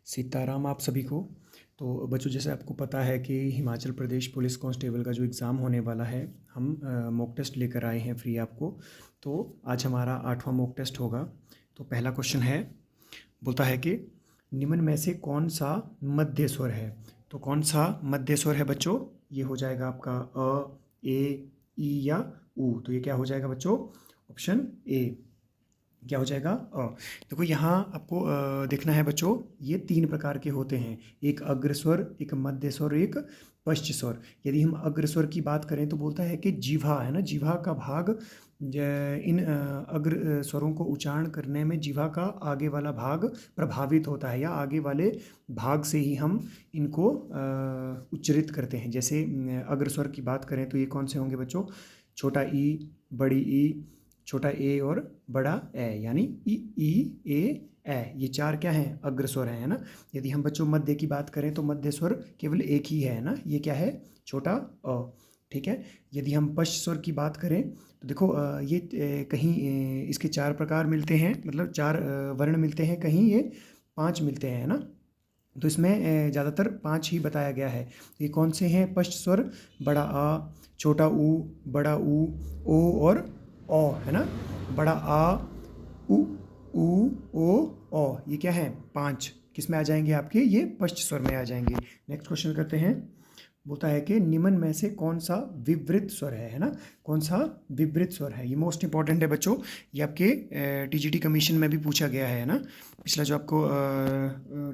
सीताराम आप सभी को। तो बच्चों, जैसे आपको पता है कि हिमाचल प्रदेश पुलिस कांस्टेबल का जो एग्ज़ाम होने वाला है, हम मॉक टेस्ट लेकर आए हैं फ्री आपको। तो आज हमारा 8वां मॉक टेस्ट होगा। तो पहला क्वेश्चन है, बोलता है कि निम्न में से कौन सा मध्य स्वर है। तो कौन सा मध्य स्वर है बच्चों? ये हो जाएगा आपका अ, ए, ई या ऊ। तो ये क्या हो जाएगा बच्चों? Option A. क्या हो जाएगा? देखो यहाँ आपको देखना है बच्चों, ये 3 प्रकार के होते हैं, एक अग्र स्वर, एक मध्य स्वर, एक पश्च स्वर। यदि हम अग्र स्वर की बात करें तो बोलता है कि जिह्वा है ना, जिह्वा का भाग इन अग्र स्वरों को उच्चारण करने में जिह्वा का आगे वाला भाग प्रभावित होता है, या आगे वाले भाग से ही हम इनको उच्चरित करते हैं। जैसे अग्र स्वर की बात करें तो ये कौन से होंगे बच्चों? छोटा ई, बड़ी ई, छोटा ए और बड़ा ए, यानी ई ए। ये 4 क्या हैं? अग्र स्वर हैं, है ना। यदि हम बच्चों मध्य की बात करें तो मध्य स्वर केवल एक ही है ना, ये क्या है? छोटा अ। ठीक है। यदि हम पश्च स्वर की बात करें तो देखो ये कहीं इसके 4 प्रकार मिलते हैं, मतलब 4 वर्ण मिलते हैं, कहीं ये 5 मिलते हैं, है ना। तो इसमें ज़्यादातर 5 ही बताया गया है। तो ये कौन से हैं पश्च स्वर? बड़ा आ, छोटा ऊ, बड़ा ऊ, ओ और ओ, है ना। बड़ा आ, उ, ऊ, ओ। ये क्या है? 5 किस में आ जाएंगे आपके? ये पश्च स्वर में आ जाएंगे। नेक्स्ट क्वेश्चन करते हैं। बोलता है कि निम्न में से कौन सा विवृत स्वर है ना। कौन सा विवृत स्वर है? ये मोस्ट इंपॉर्टेंट है बच्चों। ये आपके टीजीटी कमीशन में भी पूछा गया है ना। पिछला जो आपको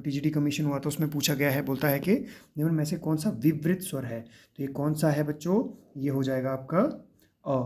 टीजीटी कमीशन हुआ था उसमें पूछा गया है। बोलता है कि निम्न में से कौन सा विवृत स्वर है। तो ये कौन सा है बच्चों? ये हो जाएगा आपका अ।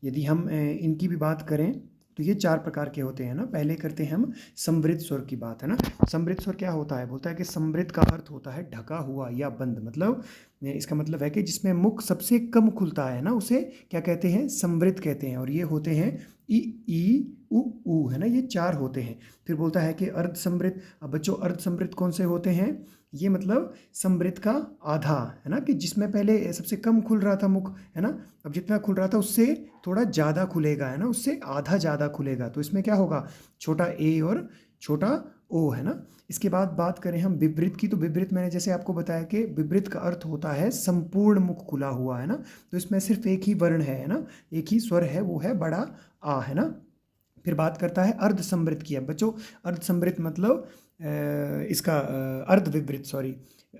यदि हम इनकी भी बात करें तो ये 4 प्रकार के होते हैं ना। पहले करते हैं हम समृद्ध स्वर की बात, है ना। समृद्ध स्वर क्या होता है? बोलता है कि समृद्ध का अर्थ होता है ढका हुआ या बंद, मतलब इसका मतलब है कि जिसमें मुख सबसे कम खुलता है ना, उसे क्या कहते हैं? समृद्ध कहते हैं। और ये होते हैं ई उ, है ना। ये 4 होते हैं। फिर बोलता है कि अर्ध समृद्ध। अब बच्चों अर्ध समृद्ध कौन से होते हैं? ये मतलब समृद्ध का आधा, है ना, कि जिसमें पहले सबसे कम खुल रहा था मुख, है ना, अब जितना खुल रहा था उससे थोड़ा ज़्यादा खुलेगा, है ना, उससे आधा ज़्यादा खुलेगा। तो इसमें क्या होगा? छोटा ए और छोटा ओ, है ना। इसके बाद बात करें हम विवृत की, तो विवृत मैंने जैसे आपको बताया कि विवृत का अर्थ होता है संपूर्ण मुख खुला हुआ, है ना। तो इसमें सिर्फ एक ही वर्ण है ना, एक ही स्वर है, वो है बड़ा आ, है ना। फिर बात करता है अर्ध समृद्ध की। अब बच्चों अर्ध समृद्ध मतलब इसका अर्ध विवृत, सॉरी,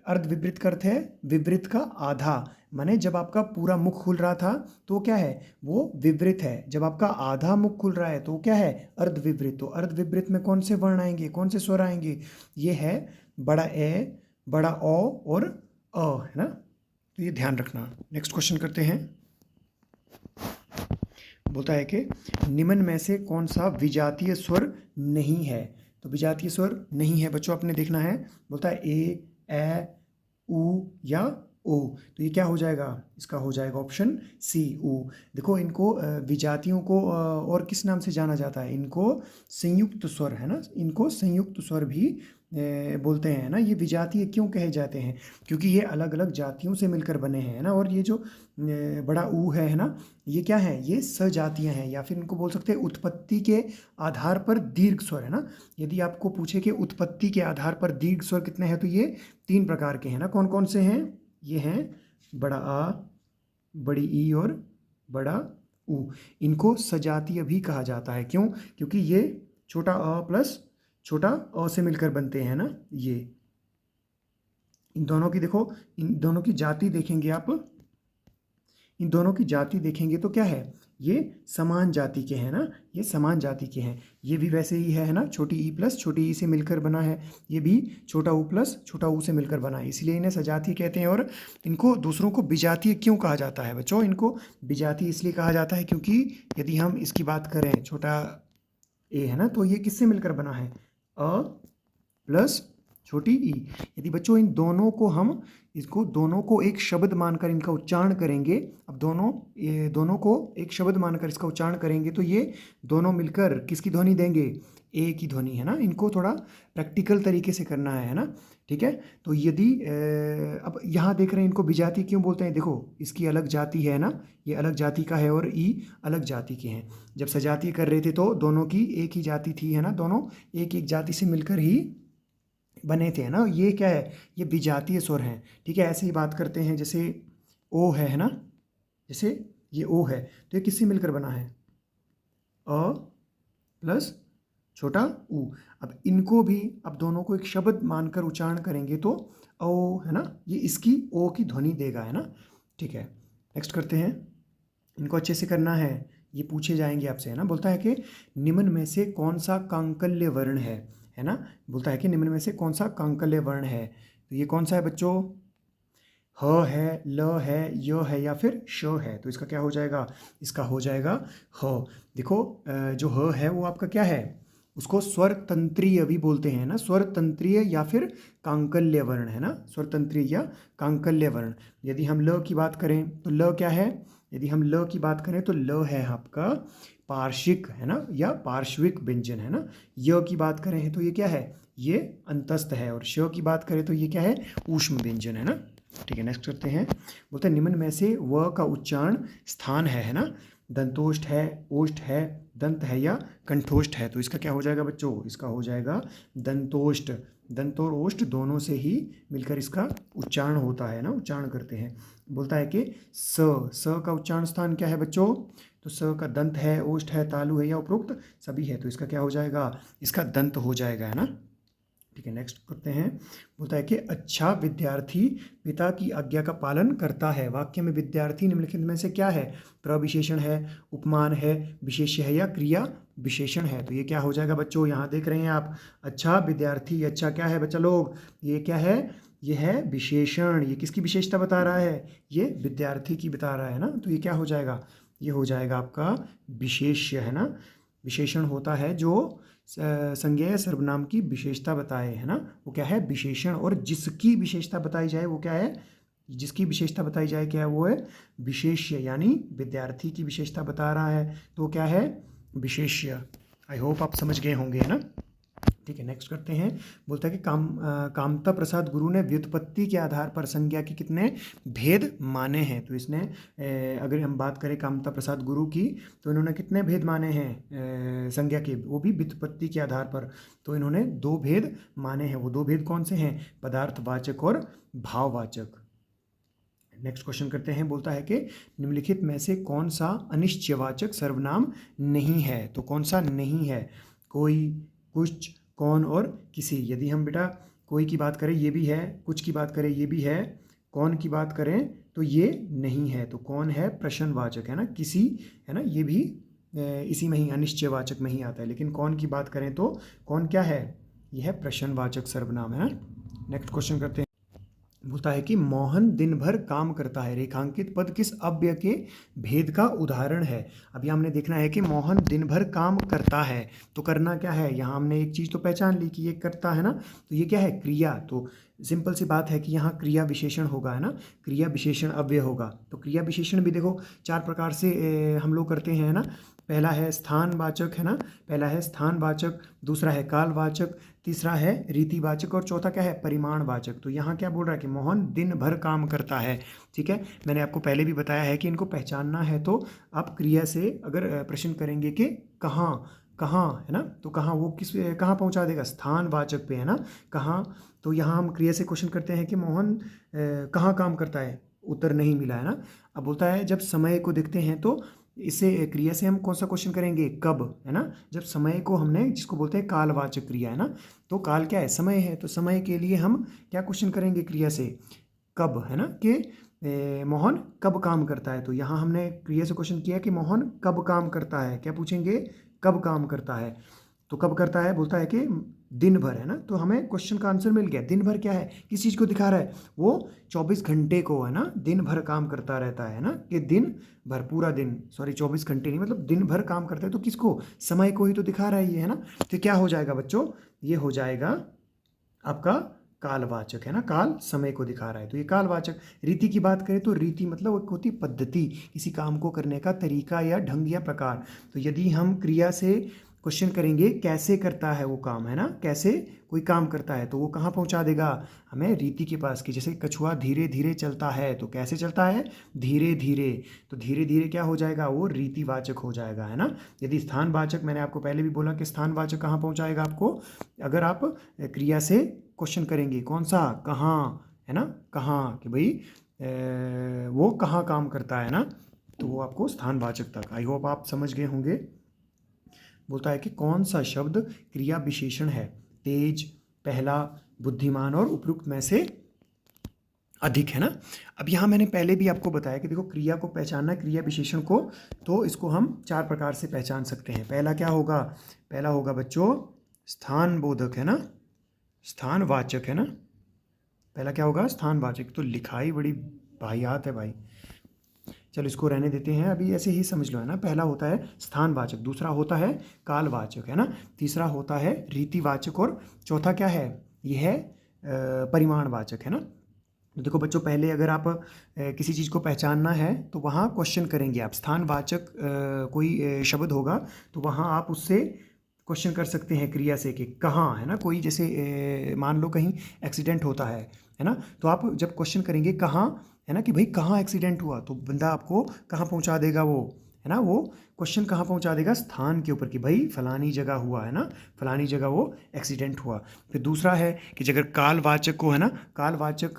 अर्ध विवृत का अर्थ है विवृत का आधा। माने जब आपका पूरा मुख खुल रहा था तो क्या है? वो विवृत है। जब आपका आधा मुख खुल रहा है तो क्या है? अर्ध विवृत। तो अर्ध विवृत में कौन से वर्ण आएंगे, कौन से स्वर आएंगे? ये है बड़ा ए, बड़ा ओ और अ, है ना। तो ये ध्यान रखना। नेक्स्ट क्वेश्चन करते हैं। बोलता है कि निम्न में से कौन सा विजातीय स्वर नहीं है। तो विजातीय स्वर नहीं है बच्चों, आपने देखना है। बोलता है ए उ या ओ। तो ये क्या हो जाएगा? इसका हो जाएगा ऑप्शन सी, उ। देखो इनको विजातियों को और किस नाम से जाना जाता है? इनको संयुक्त स्वर, है ना, इनको संयुक्त स्वर भी बोलते हैं ना। ये विजातीय क्यों कहे जाते हैं? क्योंकि ये अलग अलग जातियों से मिलकर बने हैं, है ना। और ये जो बड़ा ऊ है ना, ये क्या है? ये सजातियाँ हैं, या फिर इनको बोल सकते हैं उत्पत्ति के आधार पर दीर्घ स्वर, है ना। यदि आपको पूछे कि उत्पत्ति के आधार पर दीर्घ स्वर कितने हैं, तो ये 3 प्रकार के हैं ना। कौन कौन से हैं? ये हैं बड़ा आ, बड़ी ई और बड़ा ऊ। इनको सजातीय भी कहा जाता है। क्यों? क्योंकि ये छोटा अ प्लस छोटा अ से मिलकर बनते हैं ना। ये इन दोनों की देखो, इन दोनों की जाति देखेंगे आप, इन दोनों की जाति देखेंगे तो क्या है? ये समान जाति के हैं ना, ये समान जाति के हैं। ये भी वैसे ही है ना, छोटी ई प्लस छोटी ई से मिलकर बना है। ये भी छोटा ऊ प्लस छोटा ऊ से मिलकर बना है, इसलिए इन्हें सजातीय कहते हैं। और इनको दूसरों को विजातीय क्यों कहा जाता है बच्चों? इनको विजातीय इसलिए कहा जाता है क्योंकि यदि हम इसकी बात करें, छोटा ए है ना, तो ये किससे मिलकर बना है? अ प्लस छोटी ई। यदि बच्चों इन दोनों को हम इसको दोनों को एक शब्द मानकर इनका उच्चारण करेंगे, अब ये दोनों को एक शब्द मानकर इसका उच्चारण करेंगे तो ये दोनों मिलकर किसकी ध्वनि देंगे? ए की ध्वनि, है ना। इनको थोड़ा प्रैक्टिकल तरीके से करना है ना। ठीक है। तो यदि अब यहाँ देख रहे हैं इनको विजाति क्यों बोलते हैं? देखो इसकी अलग जाति है ना, ये अलग जाति का है और ई अलग जाति के हैं। जब सजातीय कर रहे थे तो दोनों की एक ही जाति थी, है ना, दोनों एक एक जाति से मिलकर ही बने थे, है ना। ये क्या है, ये विजातीय स्वर हैं, ठीक है। ऐसे ही बात करते हैं, जैसे ओ है ना, जैसे ये ओ है तो ये किससे मिलकर बना है, अ प्लस छोटा ऊ। अब इनको भी, अब दोनों को एक शब्द मानकर उच्चारण करेंगे तो ओ, है ना, ये इसकी ओ की ध्वनि देगा, है ना, ठीक है। नेक्स्ट करते हैं, इनको अच्छे से करना है, ये पूछे जाएंगे आपसे, है ना। बोलता है कि निम्न में से कौन सा कांकल्य वर्ण है ना। बोलता है कि निम्न में से कौन सा कांकल्य वर्ण है, तो ये कौन सा है बच्चों, ह है, ल है, य है या फिर श है। तो इसका क्या हो जाएगा, इसका हो जाएगा ह। देखो जो ह है वो आपका क्या है, उसको स्वर तंत्रीय भी बोलते हैं ना, स्वर तंत्रीय या फिर कांकल्य वर्ण, है ना, स्वर तंत्रीय या कांकल्य वर्ण। यदि हम ल की बात करें तो ल क्या है, यदि हम ल की बात करें तो ल है आपका पार्श्विक, है ना, या पार्श्विक व्यंजन, है ना। य की बात करें तो ये क्या है, ये अंतस्थ है, और श की बात करें तो ये क्या है, ऊष्म व्यंजन, है ना। ठीक है, नेक्स्ट करते हैं। बोलते हैं निम्न में से व का उच्चारण स्थान है ना। दंतोष्ठ है, ओष्ठ है, दंत है या कंठोष्ठ है। तो इसका क्या हो जाएगा बच्चों, इसका हो जाएगा दंतोष्ठ। दंत और ओष्ठ दोनों से ही मिलकर इसका उच्चारण होता है ना, उच्चारण करते हैं। बोलता है कि स का उच्चारण स्थान क्या है बच्चों, तो स का दंत है, ओष्ठ है, तालु है या उपरोक्त सभी है। तो इसका क्या हो जाएगा, इसका दंत हो जाएगा, है ना। ठीक है, नेक्स्ट करते हैं। बोलता है कि अच्छा विद्यार्थी पिता की आज्ञा का पालन करता है। वाक्य में विद्यार्थी निम्नलिखित में से क्या है, प्रविशेषण है, उपमान है, विशेष्य है या क्रिया विशेषण है। तो ये क्या हो जाएगा बच्चों, यहाँ देख रहे हैं आप, अच्छा विद्यार्थी, अच्छा क्या है बच्चा लोग, ये क्या है, ये है विशेषण। ये किसकी विशेषता बता रहा है, ये विद्यार्थी की बता रहा है ना। तो ये क्या हो जाएगा, ये हो जाएगा आपका विशेष्य, है ना। विशेषण होता है जो संज्ञेय सर्वनाम की विशेषता बताए, है ना, वो क्या है विशेषण। और जिसकी विशेषता बताई जाए वो क्या है, जिसकी विशेषता बताई जाए क्या है, वो है विशेष्य, यानी विद्यार्थी की विशेषता बता रहा है तो क्या है, विशेष्य। आई होप आप समझ गए होंगे, है ना। ठीक है, नेक्स्ट करते हैं। बोलता है कि कामता प्रसाद गुरु ने व्युत्पत्ति के आधार पर संज्ञा के कितने भेद माने हैं। तो इसने अगर हम बात करें कामता प्रसाद गुरु की, तो इन्होंने कितने भेद माने हैं संज्ञा के, वो भी व्युत्पत्ति के आधार पर। तो इन्होंने 2 भेद माने हैं। वो 2 भेद कौन से हैं, पदार्थवाचक और भाववाचक। नेक्स्ट क्वेश्चन करते हैं। बोलता है कि निम्नलिखित में से कौन सा अनिश्चयवाचक सर्वनाम नहीं है। तो कौन सा नहीं है, कोई, कुछ, कौन और किसी। यदि हम बेटा कोई की बात करें ये भी है, कुछ की बात करें ये भी है, कौन की बात करें तो ये नहीं है। तो कौन है प्रश्नवाचक, है ना, किसी, है ना, ये भी इसी में ही अनिश्चयवाचक में ही आता है। लेकिन कौन की बात करें तो कौन क्या है, यह है प्रश्नवाचक सर्वनाम, है ना। नेक्स्ट क्वेश्चन करते हैं। बोलता है कि मोहन दिन भर काम करता है। रेखांकित पद किस अव्यय के भेद का उदाहरण है। अभी हमने देखना है कि मोहन दिन भर काम करता है, तो करना क्या है, यहाँ हमने एक चीज़ तो पहचान ली कि ये करता है ना, तो ये क्या है, क्रिया। तो सिंपल सी बात है कि यहाँ क्रिया विशेषण होगा, है ना, क्रिया विशेषण अव्यय होगा। तो क्रिया विशेषण भी देखो 4 प्रकार से हम लोग करते हैं, है ना। पहला है स्थानवाचक, है ना, पहला है स्थानवाचक, दूसरा है कालवाचक, तीसरा है रीतिवाचक और चौथा क्या है, परिमाणवाचक। तो यहाँ क्या बोल रहा है कि मोहन दिन भर काम करता है। ठीक है, मैंने आपको पहले भी बताया है कि इनको पहचानना है तो आप क्रिया से अगर प्रश्न करेंगे कि कहाँ कहाँ, है ना, तो कहाँ वो किस कहाँ पहुँचा देगा, स्थानवाचक पे, है ना, कहाँ। तो यहाँ हम क्रिया से क्वेश्चन करते हैं कि मोहन कहाँ काम करता है, उत्तर नहीं मिला, है ना। अब बोलता है जब समय को देखते हैं तो इसे क्रिया से हम कौन सा क्वेश्चन करेंगे, कब, है ना। जब समय को हमने, जिसको बोलते हैं कालवाचक क्रिया, है ना, तो काल क्या है, समय है, तो समय के लिए हम क्या क्वेश्चन करेंगे क्रिया से, कब, है ना, कि मोहन कब काम करता है। तो यहाँ हमने क्रिया से क्वेश्चन किया कि मोहन कब काम करता है, क्या पूछेंगे, कब काम करता है। तो कब करता है, बोलता है कि दिन भर, है ना। तो हमें क्वेश्चन का आंसर मिल गया। दिन भर क्या है, किस चीज़ को दिखा रहा है, वो 24 घंटे को, है ना, दिन भर काम करता रहता है ना, कि दिन भर, पूरा दिन, सॉरी 24 घंटे नहीं, मतलब दिन भर काम करता है। तो किसको, समय को ही तो दिखा रहा है ये, है ना। तो क्या हो जाएगा बच्चों, ये हो जाएगा आपका कालवाचक, है ना, काल समय को दिखा रहा है तो ये कालवाचक। रीति की बात करें तो रीति मतलब एक होती पद्धति, किसी काम को करने का तरीका या ढंग या प्रकार। तो यदि हम क्रिया से क्वेश्चन करेंगे कैसे करता है वो काम, है ना, कैसे कोई काम करता है, तो वो कहाँ पहुँचा देगा हमें, रीति के पास। कि जैसे कछुआ धीरे धीरे चलता है, तो कैसे चलता है, धीरे धीरे। तो धीरे धीरे क्या हो जाएगा, वो रीतिवाचक हो जाएगा, है ना। यदि स्थानवाचक, मैंने आपको पहले भी बोला कि स्थानवाचक कहाँ पहुँचाएगा आपको, अगर आप क्रिया से क्वेश्चन करेंगे, कौन सा, कहाँ, है ना, कहाँ, कि भाई वो कहाँ काम करता है ना, तो वो आपको स्थानवाचक तक। आई होप आप समझ गए होंगे। बोलता है कि कौन सा शब्द क्रिया विशेषण है, तेज, पहला, बुद्धिमान और उपयुक्त में से अधिक, है ना। अब यहाँ मैंने पहले भी आपको बताया कि देखो क्रिया को पहचानना, क्रिया विशेषण को, तो इसको हम 4 प्रकार से पहचान सकते हैं। पहला क्या होगा, पहला होगा बच्चों स्थानबोधक, है ना, स्थानवाचक, है ना। पहला क्या होगा, स्थानवाचक। तो लिखाई बड़ी वाहियात है भाई, चलो इसको रहने देते हैं, अभी ऐसे ही समझ लो, है ना। पहला होता है स्थानवाचक, दूसरा होता है कालवाचक, है ना, तीसरा होता है रीतिवाचक, और चौथा क्या है, ये है परिमाणवाचक, है ना। तो देखो बच्चों, पहले अगर आप किसी चीज़ को पहचानना है तो वहाँ क्वेश्चन करेंगे आप। स्थानवाचक कोई शब्द होगा तो वहाँ आप उससे क्वेश्चन कर सकते हैं क्रिया से कि कहाँ, है ना। कोई जैसे मान लो कहीं एक्सीडेंट होता है ना, तो आप जब क्वेश्चन करेंगे कहाँ, है ना, कि भाई कहाँ एक्सीडेंट हुआ, तो बंदा आपको कहाँ पहुँचा देगा वो, है ना। वो क्वेश्चन कहाँ पहुँचा देगा, स्थान के ऊपर, कि भाई फलानी जगह हुआ, है ना, फलानी जगह वो एक्सीडेंट हुआ। फिर दूसरा है कि अगर कालवाचक को, है ना, कालवाचक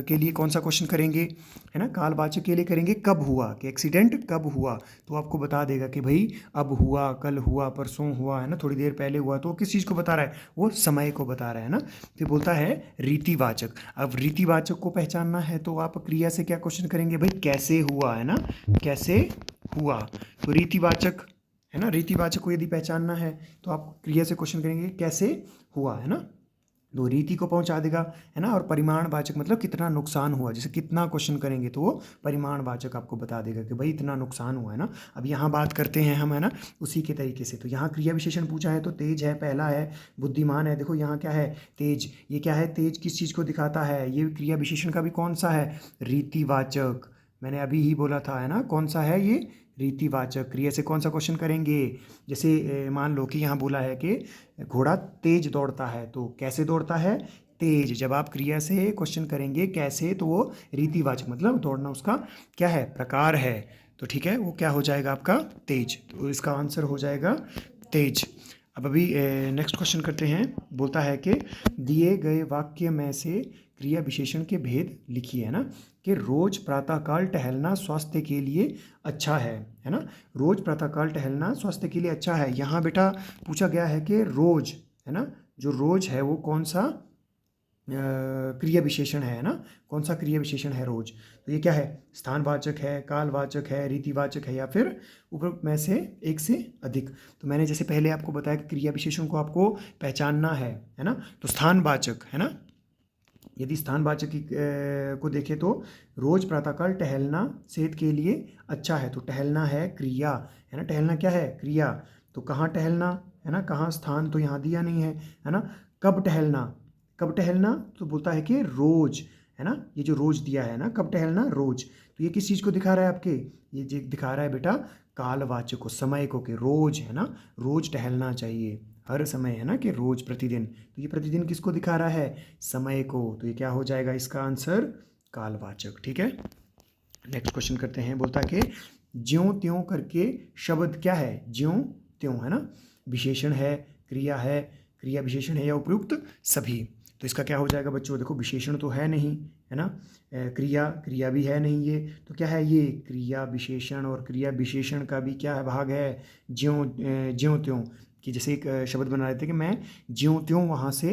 के लिए कौन सा क्वेश्चन करेंगे, है ना, कालवाचक के लिए करेंगे कब हुआ, कि एक्सीडेंट कब हुआ, तो आपको बता देगा कि भाई अब हुआ, कल हुआ, परसों हुआ, है ना, थोड़ी देर पहले हुआ। तो किस चीज़ को बता रहा है, वो समय को बता रहा है ना। फिर बोलता है रीतिवाचक। अब रीतिवाचक को पहचानना है तो आप क्रिया से क्या क्वेश्चन करेंगे, भाई कैसे हुआ, है ना, कैसे हुआ। तो रीतिवाचक, है ना, रीतिवाचक को यदि पहचानना है तो आप क्रिया से क्वेश्चन करेंगे कैसे हुआ, है ना, तो रीति को पहुंचा देगा, है ना। और परिमाणवाचक मतलब कितना नुकसान हुआ, जैसे कितना क्वेश्चन करेंगे तो वो परिमाणवाचक आपको बता देगा कि भाई इतना नुकसान हुआ, है ना। अब यहाँ बात करते हैं हम, है ना, उसी के तरीके से। तो यहाँ क्रिया विशेषण पूछा है तो तेज है, पहला है, बुद्धिमान है। देखो यहाँ क्या है, तेज, ये क्या है, तेज किस चीज़ को दिखाता है, ये क्रिया विशेषण का भी कौन सा है, रीतिवाचक। मैंने अभी ही बोला था, है ना, कौन सा है ये, रीतिवाचक। क्रिया से कौन सा क्वेश्चन करेंगे, जैसे मान लो कि यहाँ बोला है कि घोड़ा तेज दौड़ता है, तो कैसे दौड़ता है, तेज। जब आप क्रिया से क्वेश्चन करेंगे कैसे, तो वो रीतिवाचक मतलब दौड़ना उसका क्या है, प्रकार है। तो ठीक है, वो क्या हो जाएगा आपका, तेज। तो इसका आंसर हो जाएगा तेज। अब अभी नेक्स्ट क्वेश्चन करते हैं। बोलता है कि दिए गए वाक्य में से क्रिया विशेषण के भेद लिखिए, है ना, कि रोज प्रातःकाल टहलना स्वास्थ्य के लिए अच्छा है ना। रोज प्रातःकाल टहलना स्वास्थ्य के लिए अच्छा है। यहाँ बेटा पूछा गया है कि रोज, है ना, जो रोज है वो कौन सा क्रिया विशेषण है ना, कौन सा क्रिया विशेषण है रोज। तो ये क्या है, स्थानवाचक है, कालवाचक है, रीतिवाचक है, या फिर उपरोक्त में से एक से अधिक। तो मैंने जैसे पहले आपको बताया कि क्रिया विशेषण को आपको पहचानना है ना। तो स्थानवाचक, है ना, यदि स्थानवाचक को देखें तो रोज प्रातःकाल टहलना सेहत के लिए अच्छा है। तो टहलना है क्रिया, है ना, टहलना क्या है, क्रिया। तो कहाँ टहलना, है ना, कहाँ, स्थान तो यहाँ दिया नहीं है ना। कब टहलना, कब टहलना, तो बोलता है कि रोज, है ना, ये जो रोज दिया है ना, कब टहलना, रोज। तो ये किस चीज़ को दिखा रहा है आपके, ये दिखा रहा है बेटा कालवाचक को, समय को, कि रोज, है ना, रोज टहलना चाहिए, हर समय, है ना, कि रोज, प्रतिदिन। तो ये प्रतिदिन किसको दिखा रहा है, समय को। तो ये क्या हो जाएगा इसका आंसर, कालवाचक। ठीक है, नेक्स्ट क्वेश्चन करते हैं। बोलता है कि ज्यों त्यों करके शब्द क्या है, ज्यों त्यों, है ना, विशेषण है, क्रिया है, क्रिया विशेषण है या उपयुक्त सभी। तो इसका क्या हो जाएगा बच्चों, देखो विशेषण तो है नहीं, है ना, क्रिया भी है नहीं, ये तो क्या है, ये क्रिया विशेषण। और क्रिया विशेषण का भी क्या है, भाग है, ज्यों त्यों। कि जैसे एक शब्द बना रहे थे कि मैं ज्यों त्यों वहाँ से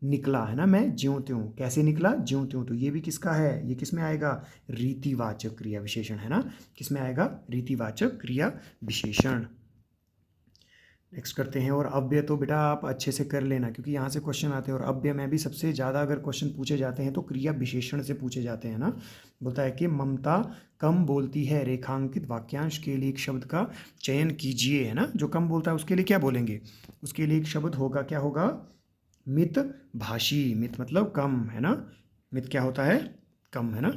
निकला, है ना, मैं ज्यों त्यों, कैसे निकला, ज्यों त्यों। तो ये भी किसका है, ये किस में आएगा, रीतिवाचक क्रिया विशेषण, है ना, किस में आएगा, रीतिवाचक क्रिया विशेषण। नेक्स्ट करते हैं। और अव्यय तो बेटा आप अच्छे से कर लेना, क्योंकि यहाँ से क्वेश्चन आते हैं। और अव्यय में भी सबसे ज़्यादा अगर क्वेश्चन पूछे जाते हैं तो क्रिया विशेषण से पूछे जाते हैं ना। बोलता है कि ममता कम बोलती है, रेखांकित वाक्यांश के लिए एक शब्द का चयन कीजिए, है ना। जो कम बोलता है उसके लिए क्या बोलेंगे, उसके लिए एक शब्द होगा, क्या होगा, मित भाषी। मित मतलब कम, है ना, मित क्या होता है, कम, है ना।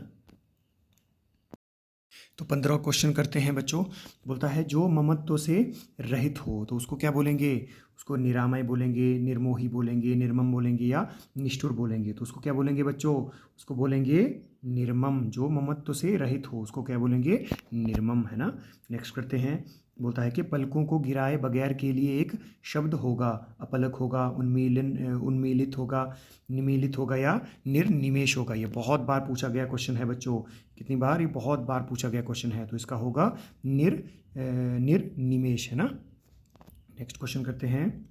तो 15 क्वेश्चन करते हैं बच्चों। बोलता है जो ममत्व से रहित हो तो उसको क्या बोलेंगे? उसको निरामय बोलेंगे, निर्मोही बोलेंगे, निर्मम बोलेंगे या निष्ठुर बोलेंगे। तो उसको क्या बोलेंगे बच्चों? उसको बोलेंगे निर्मम। जो ममत्व से रहित हो उसको क्या बोलेंगे? निर्मम, है ना। नेक्स्ट करते हैं। बोलता है कि पलकों को गिराए बगैर के लिए एक शब्द होगा। अपलक होगा, उन्मीलित होगा, निमीलित होगा या निर्निमेष होगा। ये बहुत बार पूछा गया क्वेश्चन है बच्चों। कितनी बार? ये बहुत बार पूछा गया क्वेश्चन है। तो इसका होगा निर्निमेष, है ना। नेक्स्ट क्वेश्चन करते हैं।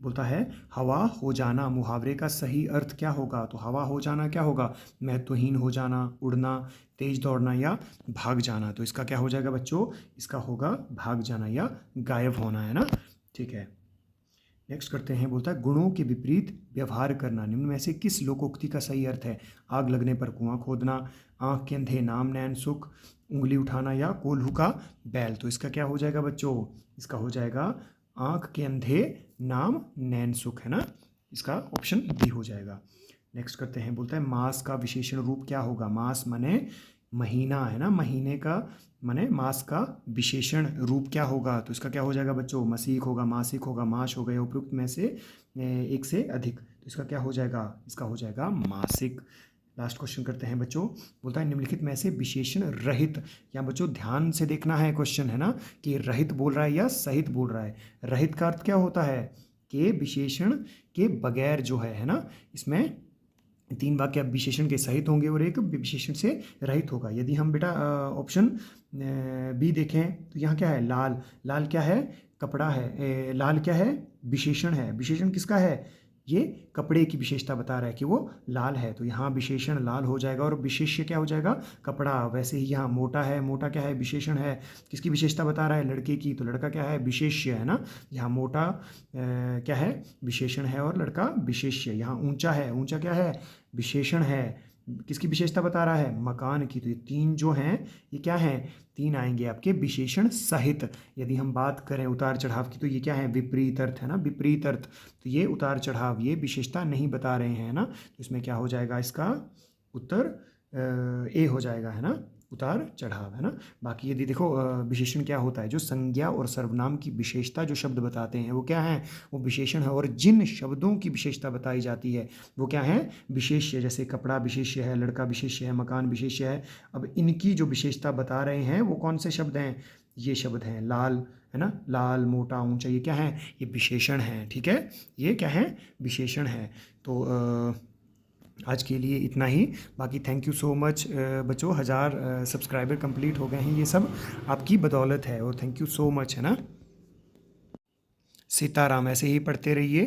बोलता है हवा हो जाना मुहावरे का सही अर्थ क्या होगा? तो हवा हो जाना क्या होगा? महत्वहीन हो जाना, उड़ना, तेज दौड़ना या भाग जाना। तो इसका क्या हो जाएगा बच्चों? इसका होगा भाग जाना या गायब होना, है ना। ठीक है। नेक्स्ट करते हैं। बोलता है गुणों के विपरीत व्यवहार करना निम्न में से किस लोकोक्ति का सही अर्थ है? आग लगने पर कुआं खोदना, आंख के अंधे नाम नैन सुख, उंगली उठाना या कोल्हू का बैल। तो इसका क्या हो जाएगा बच्चों? इसका हो जाएगा आंख के अंधे नाम नैन सुख, है ना। इसका ऑप्शन बी हो जाएगा। नेक्स्ट करते हैं। बोलता है मास का विशेषण रूप क्या होगा? मास माने महीना, है ना। महीने का माने मास का विशेषण रूप क्या होगा? तो इसका क्या हो जाएगा बच्चों? मसीक होगा, मासिक होगा, मास होगा या उपयुक्त में से एक से अधिक। तो इसका क्या हो जाएगा? इसका हो जाएगा मासिक। लास्ट क्वेश्चन करते हैं बच्चों। बोलता है निम्नलिखित में से विशेषण रहित, या बच्चों ध्यान से देखना है क्वेश्चन, है ना, कि रहित बोल रहा है या सहित बोल रहा है। रहित का अर्थ क्या होता है? कि विशेषण के बगैर जो है ना। इसमें 3 वाक्य विशेषण के सहित होंगे और एक विशेषण से रहित होगा। यदि हम बेटा ऑप्शन बी देखें तो यहाँ क्या है? लाल। लाल क्या है? कपड़ा है। लाल क्या है? विशेषण है। विशेषण किसका है? ये कपड़े की विशेषता बता रहा है कि वो लाल है। तो यहाँ विशेषण लाल हो जाएगा और विशेष्य क्या हो जाएगा? कपड़ा। वैसे ही यहाँ मोटा है। मोटा क्या है? विशेषण है। किसकी विशेषता बता रहा है? लड़के की। तो लड़का क्या है? विशेष्य, है ना। यहाँ मोटा क्या है? विशेषण है और लड़का विशेष्य। यहाँ ऊंचा है। ऊंचा क्या है? विशेषण है। किसकी विशेषता बता रहा है? मकान की। तो ये 3 जो हैं ये क्या हैं? 3 आएंगे आपके विशेषण सहित। यदि हम बात करें उतार चढ़ाव की तो ये क्या है? विपरीत अर्थ, है ना। विपरीत अर्थ। तो ये उतार चढ़ाव ये विशेषता नहीं बता रहे हैं, ना। तो इसमें क्या हो जाएगा? इसका उत्तर ए हो जाएगा, है ना। उतार चढ़ाव, है ना। बाकी यदि देखो विशेषण क्या होता है? जो संज्ञा और सर्वनाम की विशेषता जो शब्द बताते हैं वो क्या है? वो विशेषण है। और जिन शब्दों की विशेषता बताई जाती है वो क्या है? विशेष्य। जैसे कपड़ा विशेष्य है, लड़का विशेष्य है, मकान विशेष्य है। अब इनकी जो विशेषता बता रहे हैं वो कौन से शब्द हैं? ये शब्द हैं। लाल, है ना। लाल, मोटा, ऊंचा, ये क्या है? ये विशेषण है। ठीक है, ये क्या है? विशेषण है। तो आज के लिए इतना ही। बाकी थैंक यू सो मच बच्चों। 1000 सब्सक्राइबर कंप्लीट हो गए हैं। ये सब आपकी बदौलत है और थैंक यू सो मच, है ना। सीताराम। ऐसे ही पढ़ते रहिए।